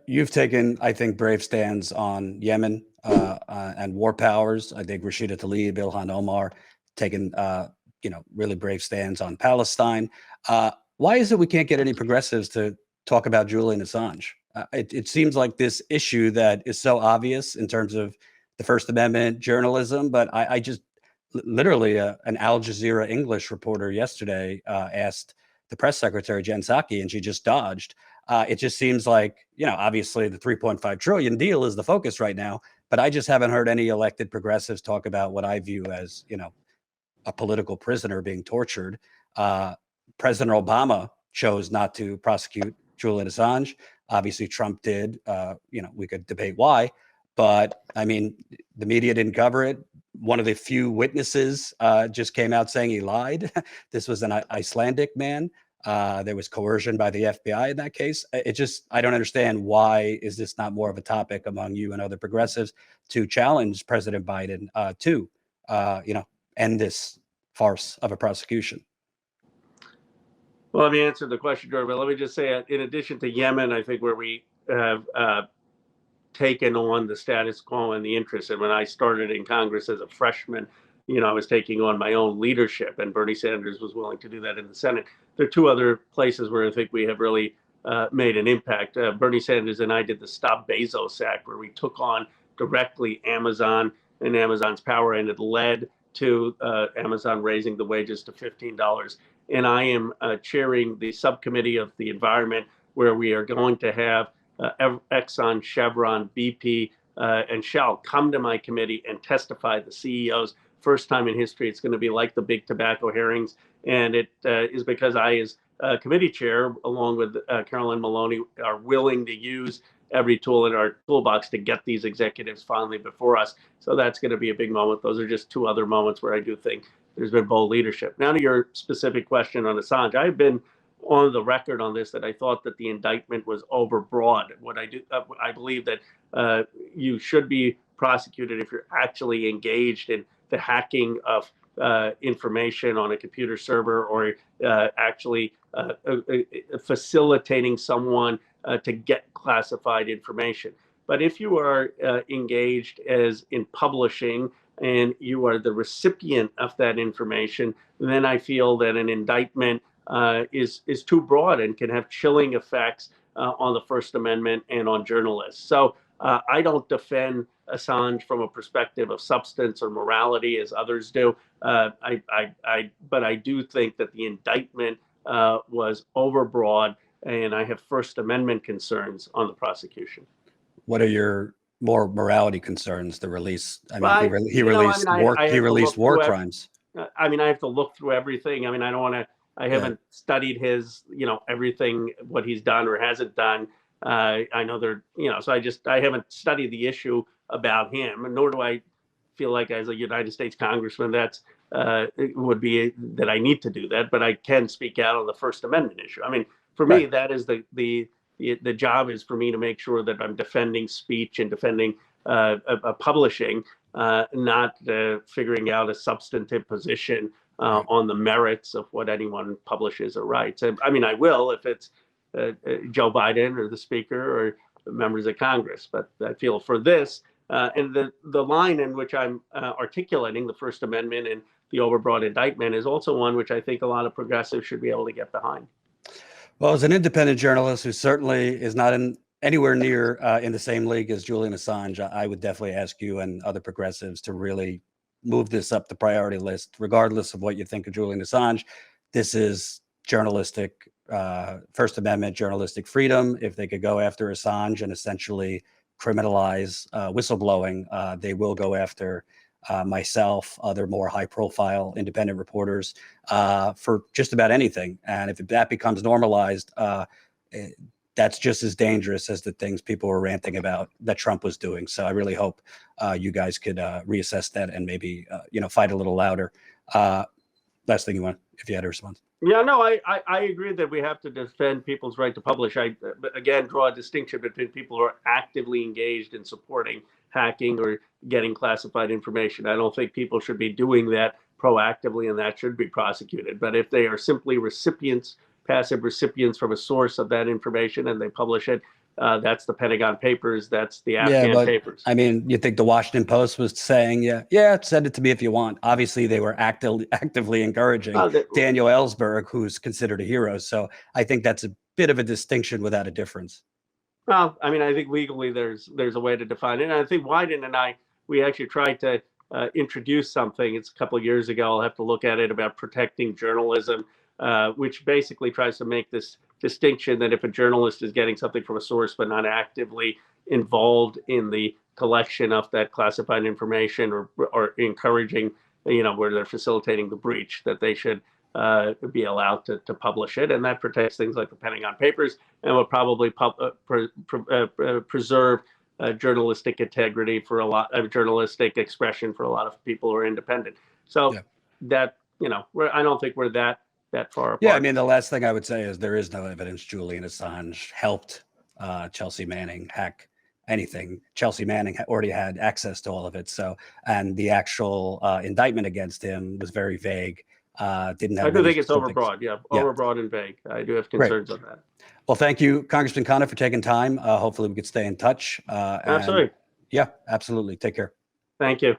You've taken, I think, brave stands on Yemen and war powers. I think Rashida Tlaib, Ilhan Omar, taken, really brave stands on Palestine. Why is it we can't get any progressives to talk about Julian Assange? It seems like this issue that is so obvious in terms of the First Amendment journalism, but I just literally an Al Jazeera English reporter yesterday asked the press secretary, Jen Psaki, and she just dodged. It just seems like, obviously the 3.5 trillion deal is the focus right now, but I just haven't heard any elected progressives talk about what I view as, a political prisoner being tortured. President Obama chose not to prosecute Julian Assange. Obviously, Trump did. We could debate why, but I mean, the media didn't cover it. One of the few witnesses just came out saying he lied. This was an Icelandic man. There was coercion by the FBI in that case. I don't understand, why is this not more of a topic among you and other progressives to challenge President Biden to, end this farce of a prosecution? Well, let me answer the question, Jordan, but let me just say, in addition to Yemen, I think where we have taken on the status quo and the interest, and when I started in Congress as a freshman, I was taking on my own leadership, and Bernie Sanders was willing to do that in the Senate. There are two other places where I think we have really made an impact. Bernie Sanders and I did the Stop Bezos Act, where we took on directly Amazon and Amazon's power, and it led to Amazon raising the wages to $15. And I am chairing the subcommittee of the environment, where we are going to have Exxon, Chevron, BP, and Shell come to my committee and testify, the CEOs. First time in history, it's going to be like the big tobacco hearings. And it is because I, as committee chair, along with Carolyn Maloney, are willing to use every tool in our toolbox to get these executives finally before us. So that's going to be a big moment. Those are just two other moments where I do think there's been bold leadership. Now to your specific question on Assange, I've been on the record on this, that I thought that the indictment was overbroad. I believe that you should be prosecuted if you're actually engaged in the hacking of information on a computer server, or actually facilitating someone to get classified information. But if you are engaged as in publishing, and you are the recipient of that information, then I feel that an indictment is too broad and can have chilling effects on the First Amendment and on journalists. So I don't defend Assange from a perspective of substance or morality as others do. But I do think that the indictment was overbroad, and I have First Amendment concerns on the prosecution. What are your more morality concerns? The release. I mean, he released war crimes. I mean, I have to look through everything. I mean, I don't want to. I haven't studied his, everything, what he's done or hasn't done. I know so I haven't studied the issue about him, and nor do I feel like, as a United States Congressman, it would be that I need to do that. But I can speak out on the First Amendment issue. I mean, for me, that is the job is for me to make sure that I'm defending speech and defending publishing, not figuring out a substantive position on the merits of what anyone publishes or writes. I mean, I will if it's Joe Biden or the Speaker or members of Congress. But I feel for this, and the line in which I'm articulating the First Amendment and the overbroad indictment is also one which I think a lot of progressives should be able to get behind. Well, as an independent journalist who certainly is not anywhere near in the same league as Julian Assange, I would definitely ask you and other progressives to really move this up the priority list, regardless of what you think of Julian Assange. This is journalistic, First Amendment journalistic freedom. If they could go after Assange and essentially criminalize whistleblowing, they will go after myself, other more high-profile independent reporters for just about anything. And if that becomes normalized, that's just as dangerous as the things people were ranting about that Trump was doing. So I really hope you guys could reassess that and maybe fight a little louder. Last thing you want, if you had a response. Yeah, no, I agree that we have to defend people's right to publish. I, again, draw a distinction between people who are actively engaged in supporting hacking or getting classified information. I don't think people should be doing that proactively, and that should be prosecuted. But if they are simply recipients, passive recipients from a source of that information, and they publish it, That's the Pentagon Papers. That's the Yeah, Afghan but Papers. I mean, you think the Washington Post was saying, yeah, send it to me if you want. Obviously, they were actively encouraging Daniel Ellsberg, who's considered a hero. So I think that's a bit of a distinction without a difference. Well, I mean, I think legally there's a way to define it. And I think Wyden and we actually tried to introduce something. It's a couple of years ago. I'll have to look at it, about protecting journalism, which basically tries to make this distinction that if a journalist is getting something from a source but not actively involved in the collection of that classified information, or encouraging, where they're facilitating the breach, that they should be allowed to publish it. And that protects things like the Pentagon Papers, and will probably preserve journalistic integrity for a lot of journalistic expression for a lot of people who are independent. So that, I don't think we're that far apart. Yeah, I mean, the last thing I would say is there is no evidence Julian Assange helped Chelsea Manning hack anything. Chelsea Manning already had access to all of it. So, and the actual indictment against him was very vague. Didn't have. I do think it's overbroad. Yeah, overbroad and vague. I do have concerns on that. Well, thank you, Congressman Khanna, for taking time. Hopefully we could stay in touch. Absolutely. Yeah, absolutely. Take care. Thank you.